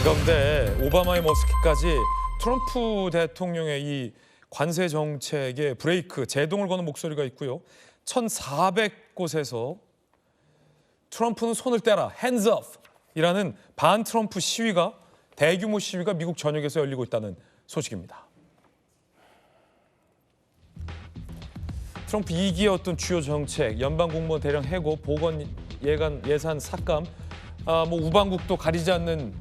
그런데 오바마의 머스크까지 트럼프 대통령의 이 관세 정책에 브레이크, 제동을 거는 목소리가 있고요. 1,400곳에서 트럼프는 손을 떼라, hands up 이라는 반 트럼프 시위가 대규모 시위가 미국 전역에서 열리고 있다는 소식입니다. 트럼프 2기의 어떤 주요 정책, 연방 공무원 대량 해고, 보건 예산 삭감, 우방국도 가리지 않는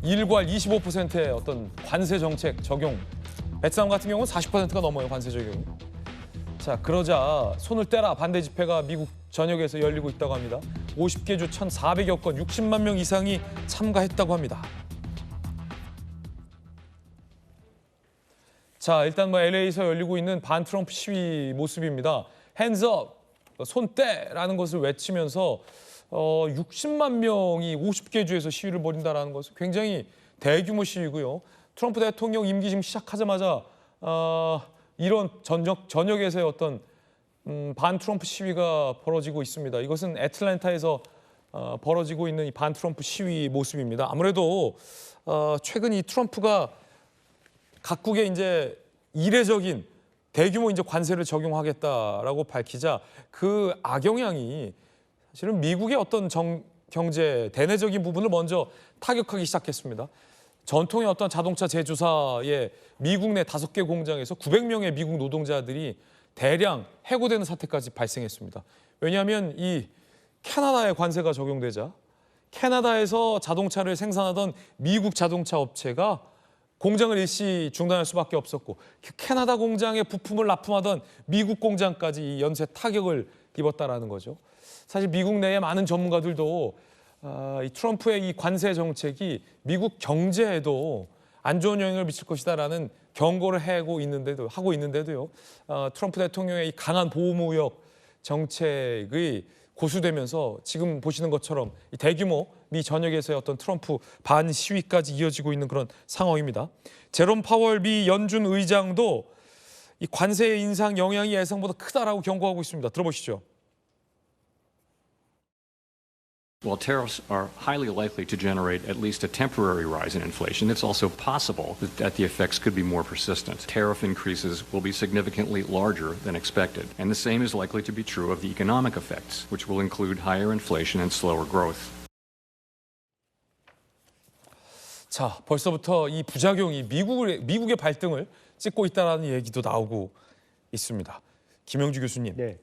일괄 25%의 어떤 관세 정책 적용. 베트남 같은 경우는 40%가 넘어요, 관세 적용이. 자, 그러자 손을 떼라 반대 집회가 미국 전역에서 열리고 있다고 합니다. 50개 주 1,400여 건, 60만 명 이상이 참가했다고 합니다. 자, 일단 LA에서 열리고 있는 반 트럼프 시위 모습입니다. Hands up, 손 떼라는 것을 외치면서 60만 명이 50개 주에서 시위를 벌인다는 것은 굉장히 대규모 시위고요. 트럼프 대통령 임기 지금 시작하자마자 이런 전역에서의 어떤 반 트럼프 시위가 벌어지고 있습니다. 이것은 애틀랜타에서 벌어지고 있는 이 반 트럼프 시위 모습입니다. 아무래도 최근 이 트럼프가 각국에 이제 이례적인 대규모 이제 관세를 적용하겠다라고 밝히자 그 악영향이 사실은 미국의 어떤 경제 대내적인 부분을 먼저 타격하기 시작했습니다. 전통의 어떤 자동차 제조사의 미국 내 5개 공장에서 900명의 미국 노동자들이 대량 해고되는 사태까지 발생했습니다. 왜냐하면 이 캐나다의 관세가 적용되자 캐나다에서 자동차를 생산하던 미국 자동차 업체가 공장을 일시 중단할 수밖에 없었고 캐나다 공장에 부품을 납품하던 미국 공장까지 연쇄 타격을 입었다라는 거죠. 사실 미국 내의 많은 전문가들도 이 트럼프의 이 관세 정책이 미국 경제에도 안 좋은 영향을 미칠 것이다라는 경고를 하고 있는데도요. 트럼프 대통령의 이 강한 보호무역 정책이 고수되면서 지금 보시는 것처럼 이 대규모 미 전역에서의 어떤 트럼프 반 시위까지 이어지고 있는 그런 상황입니다. 제롬 파월 미 연준 의장도 이 관세 인상 영향이 예상보다 크다라고 경고하고 있습니다. 들어보시죠. While tariffs are highly likely to generate at least a temporary rise in inflation, it's also possible that the effects could be more persistent. Tariff increases will be significantly larger than expected, and the same is likely to be true of the economic effects, which will include higher inflation and slower growth. 자, 벌써부터 이 부작용이 미국의 발등을 찍고 있다는 얘기도 나오고 있습니다. 김영주 교수님, 네.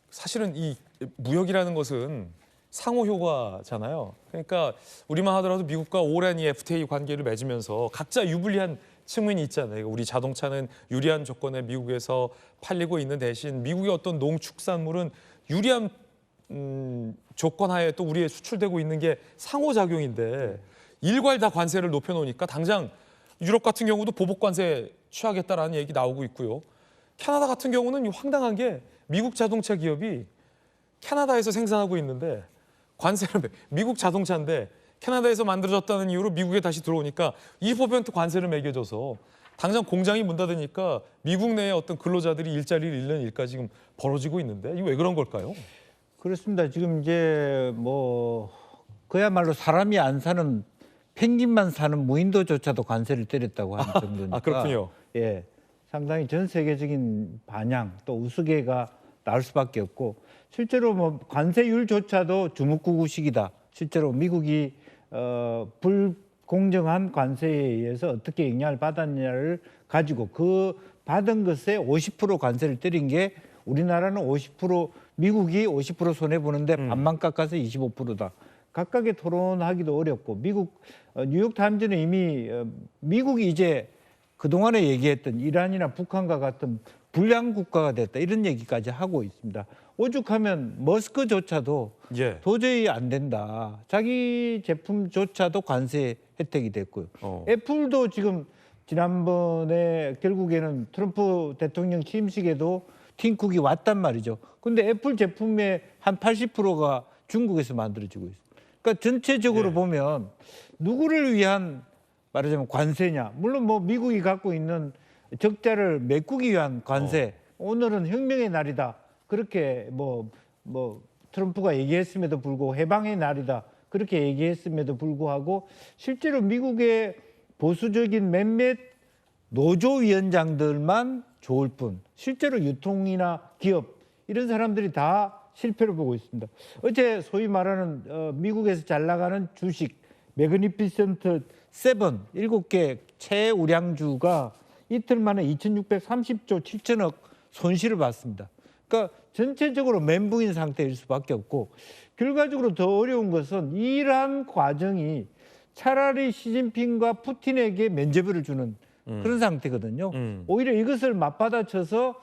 사실은 이 무역이라는 것은 상호 효과잖아요. 그러니까 우리만 하더라도 미국과 오랜 이 FTA 관계를 맺으면서 각자 유불리한 측면이 있잖아요. 우리 자동차는 유리한 조건에 미국에서 팔리고 있는 대신 미국의 어떤 농축산물은 유리한 조건 하에 또 우리에 수출되고 있는 게 상호작용인데 일괄 다 관세를 높여놓으니까 당장 유럽 같은 경우도 보복 관세 취하겠다라는 얘기 나오고 있고요. 캐나다 같은 경우는 황당한 게 미국 자동차 기업이 캐나다에서 생산하고 있는데 관세를 미국 자동차인데 캐나다에서 만들어졌다는 이유로 미국에 다시 들어오니까 20% 관세를 매겨줘서 당장 공장이 문 닫으니까 미국 내의 어떤 근로자들이 일자리를 잃는 일까지 지금 벌어지고 있는데 이게 왜 그런 걸까요? 그렇습니다. 지금 이제 그야말로 사람이 안 사는 펭귄만 사는 무인도조차도 관세를 때렸다고 하는 정도니까. 그렇군요. 예, 상당히 전 세계적인 반향 또 우스개가 나올 수밖에 없고 실제로 관세율조차도 주먹구구식이다. 실제로 미국이 불공정한 관세에 의해서 어떻게 영향을 받았냐를 가지고 그 받은 것에 50% 관세를 때린 게 우리나라는 50%, 미국이 50% 손해 보는데 반만 깎아서 25%다. 각각의 토론하기도 어렵고 미국 뉴욕 타임즈는 이미 미국이 이제 그동안에 얘기했던 이란이나 북한과 같은 불량 국가가 됐다 이런 얘기까지 하고 있습니다. 오죽하면 머스크조차도 도저히 안 된다. 자기 제품조차도 관세 혜택이 됐고요. 애플도 지금 지난번에 결국에는 트럼프 대통령 취임식에도 팀쿡이 왔단 말이죠. 근데 애플 제품의 한 80%가 중국에서 만들어지고 있어요. 그러니까 전체적으로 보면 누구를 위한 말하자면 관세냐. 물론 미국이 갖고 있는 적자를 메꾸기 위한 관세. 오늘은 혁명의 날이다. 그렇게 트럼프가 얘기했음에도 불구하고 해방의 날이다. 그렇게 얘기했음에도 불구하고 실제로 미국의 보수적인 몇몇 노조위원장들만 좋을 뿐 실제로 유통이나 기업 이런 사람들이 다 실패를 보고 있습니다. 어제 소위 말하는 미국에서 잘 나가는 주식 매그니피센트 7개 최우량주가 이틀 만에 2,630조 7천억 손실을 봤습니다. 그러니까 전체적으로 멘붕인 상태일 수밖에 없고 결과적으로 더 어려운 것은 이러한 과정이 차라리 시진핑과 푸틴에게 면죄부를 주는 그런 상태거든요. 오히려 이것을 맞받아쳐서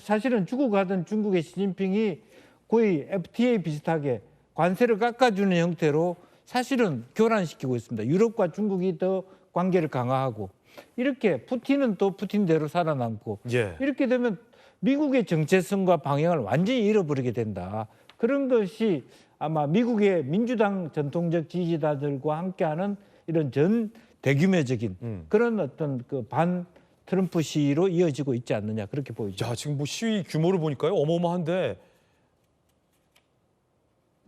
사실은 죽어가던 중국의 시진핑이 거의 FTA 비슷하게 관세를 깎아주는 형태로 사실은 교란시키고 있습니다. 유럽과 중국이 더 관계를 강화하고 이렇게 푸틴은 또 푸틴대로 살아남고 예. 이렇게 되면 미국의 정체성과 방향을 완전히 잃어버리게 된다. 그런 것이 아마 미국의 민주당 전통적 지지자들과 함께하는 이런 전 대규모적인 그런 어떤 그 반 트럼프 시위로 이어지고 있지 않느냐 그렇게 보이죠. 자, 지금 뭐 시위 규모를 보니까요. 어마어마한데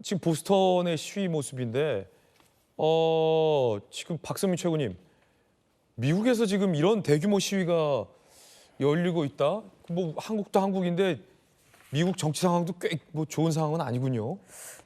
지금 보스턴의 시위 모습인데 지금 박선민 최고님 미국에서 지금 이런 대규모 시위가 열리고 있다. 뭐 한국도 한국인데 미국 정치 상황도 꽤 뭐 좋은 상황은 아니군요.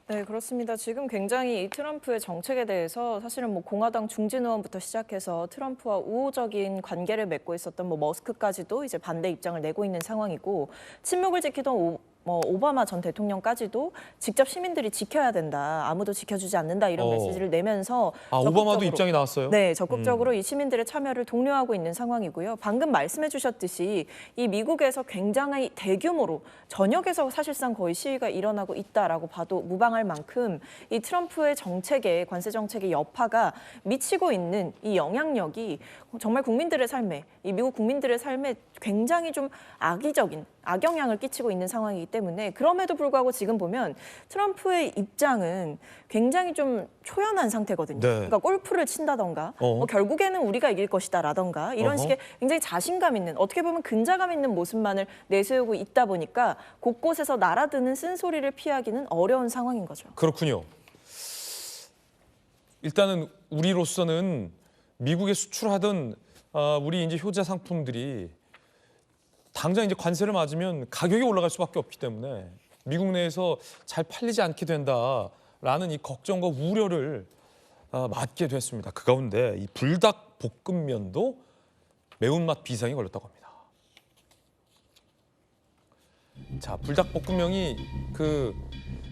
네, 그렇습니다. 지금 굉장히 이 트럼프의 정책에 대해서 사실은 뭐 공화당 중진 의원부터 시작해서 트럼프와 우호적인 관계를 맺고 있었던 뭐 머스크까지도 이제 반대 입장을 내고 있는 상황이고 침묵을 지키던 오바마 전 대통령까지도 직접 시민들이 지켜야 된다. 아무도 지켜주지 않는다. 이런 메시지를 내면서 오바마도 입장이 나왔어요? 네, 적극적으로 이 시민들의 참여를 독려하고 있는 상황이고요. 방금 말씀해 주셨듯이 이 미국에서 굉장히 대규모로 전역에서 사실상 거의 시위가 일어나고 있다라고 봐도 무방할 만큼 이 트럼프의 정책에 관세 정책의 여파가 미치고 있는 이 영향력이 정말 국민들의 삶에 이 미국 국민들의 삶에 굉장히 좀 악영향을 끼치고 있는 상황이기 때문에 그럼에도 불구하고 지금 보면 트럼프의 입장은 굉장히 좀 초연한 상태거든요. 네. 그러니까 골프를 친다던가 뭐 결국에는 우리가 이길 것이다라던가 이런 식의 굉장히 자신감 있는 어떻게 보면 근자감 있는 모습만을 내세우고 있다 보니까 곳곳에서 날아드는 쓴소리를 피하기는 어려운 상황인 거죠. 그렇군요. 일단은 우리로서는 미국에 수출하던 우리 이제 효자 상품들이 당장 이제 관세를 맞으면 가격이 올라갈 수밖에 없기 때문에 미국 내에서 잘 팔리지 않게 된다라는 이 걱정과 우려를 맞게 됐습니다. 그 가운데 이 불닭 볶음면도 매운맛 비상이 걸렸다고 합니다. 자, 불닭 볶음면이 그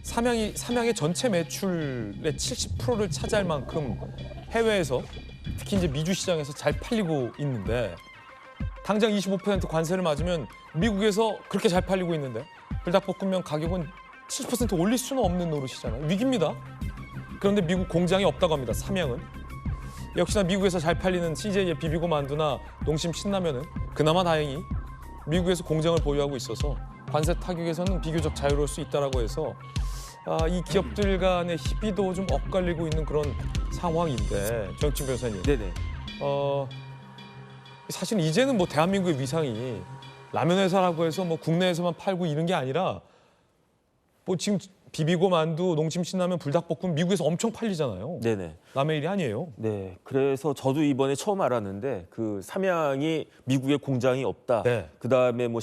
삼양의 전체 매출의 70%를 차지할 만큼 해외에서 특히 이제 미주 시장에서 잘 팔리고 있는데 당장 25% 관세를 맞으면 미국에서 그렇게 잘 팔리고 있는데 불닭볶음면 가격은 70% 올릴 수는 없는 노릇이잖아요. 위기입니다. 그런데 미국 공장이 없다고 합니다. 삼양은. 역시나 미국에서 잘 팔리는 CJ의 비비고 만두나 농심 신라면은 그나마 다행히 미국에서 공장을 보유하고 있어서 관세 타격에서는 비교적 자유로울 수 있다라고 해서 이 기업들 간의 희비도 좀 엇갈리고 있는 그런 상황인데 정익진 변호사님. 네네. 사실 이제는 뭐 대한민국의 위상이 라면 회사라고 해서 뭐 국내에서만 팔고 이런 게 아니라 뭐 지금 비비고 만두, 농심 신라면, 불닭볶음 미국에서 엄청 팔리잖아요. 네네. 남의 일이 아니에요. 네. 그래서 저도 이번에 처음 알았는데 그 삼양이 미국에 공장이 없다. 네. 그다음에 뭐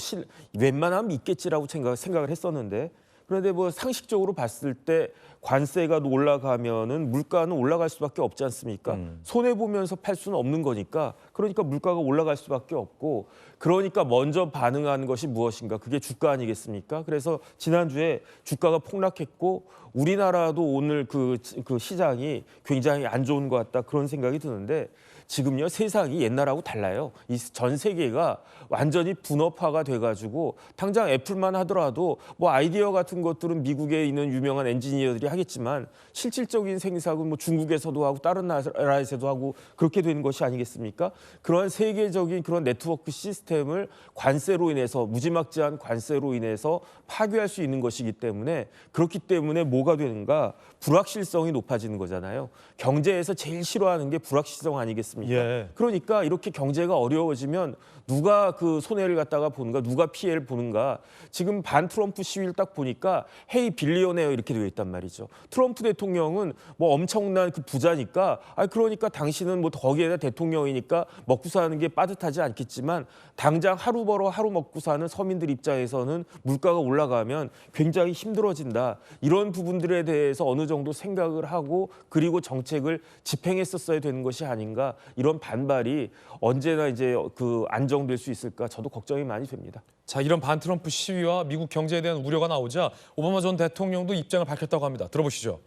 웬만하면 있겠지라고 생각을 했었는데 그런데 뭐 상식적으로 봤을 때 관세가 올라가면은 물가는 올라갈 수밖에 없지 않습니까? 손해 보면서 팔 수는 없는 거니까 그러니까 물가가 올라갈 수밖에 없고 그러니까 먼저 반응하는 것이 무엇인가? 그게 주가 아니겠습니까? 그래서 지난주에 주가가 폭락했고 우리나라도 오늘 그 시장이 굉장히 안 좋은 것 같다 그런 생각이 드는데 지금요 세상이 옛날하고 달라요. 이 전 세계가 완전히 분업화가 돼가지고 당장 애플만 하더라도 뭐 아이디어 같은 것들은 미국에 있는 유명한 엔지니어들이 하겠지만 실질적인 생산은 뭐 중국에서도 하고 다른 나라에서도 하고 그렇게 되는 것이 아니겠습니까? 그러한 세계적인 그런 네트워크 시스템 시스템을 관세로 인해서 무지막지한 관세로 인해서 파괴할 수 있는 것이기 때문에 그렇기 때문에 뭐가 되는가 불확실성이 높아지는 거잖아요. 경제에서 제일 싫어하는 게 불확실성 아니겠습니까? 예. 그러니까 이렇게 경제가 어려워지면 누가 그 손해를 갖다가 보는가, 누가 피해를 보는가. 지금 반 트럼프 시위를 딱 보니까 헤이 빌리어네어 이렇게 되어 있단 말이죠. 트럼프 대통령은 뭐 엄청난 그 부자니까, 그러니까 당신은 뭐 거기에다 대통령이니까 먹고 사는 게 빠듯하지 않겠지만 당장 하루 벌어 하루 먹고 사는 서민들 입장에서는 물가가 올라가면 굉장히 힘들어진다. 이런 부분들에 대해서 어느 정도 생각을 하고 그리고 정책을 집행했었어야 되는 것이 아닌가. 이런 반발이 언제나 이제 그 안정될 수 있을까 저도 걱정이 많이 됩니다. 자, 이런 반트럼프 시위와 미국 경제에 대한 우려가 나오자 오바마 전 대통령도 입장을 밝혔다고 합니다. 들어보시죠.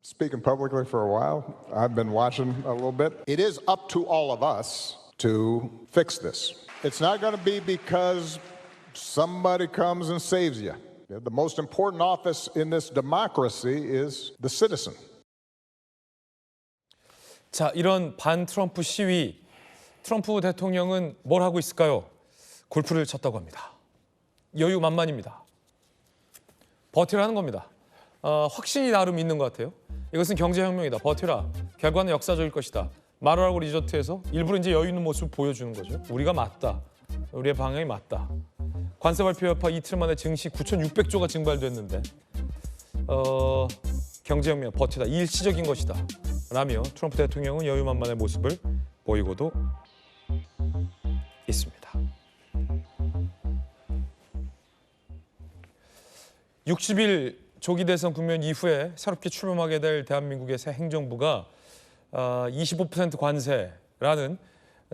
Speaking publicly for a while, I've been watching a little bit. It is up to all of us to fix this. It's not going to be because somebody comes and saves you. The most important office in this democracy is the citizen. 자, 이런 반트럼프 시위, 트럼프 대통령은 뭘 하고 있을까요? 골프를 쳤다고 합니다. 여유 만만입니다. 버티라는 겁니다. 확신이 나름 있는 것 같아요. 이것은 경제혁명이다. 버텨라. 결과는 역사적일 것이다. 마르라고 리조트에서 일부러 이제 여유 있는 모습을 보여주는 거죠. 우리가 맞다. 우리의 방향이 맞다. 관세 발표 여파 이틀 만에 증시 9,600조가 증발됐는데 경제혁명 버티다. 일시적인 것이다. 라며 트럼프 대통령은 여유만만의 모습을 보이고도 있습니다. 60일 조기 대선 국면 이후에 새롭게 출범하게 될 대한민국의 새 행정부가 25% 관세라는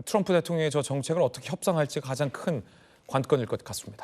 트럼프 대통령의 저 정책을 어떻게 협상할지가 가장 큰 관건일 것 같습니다.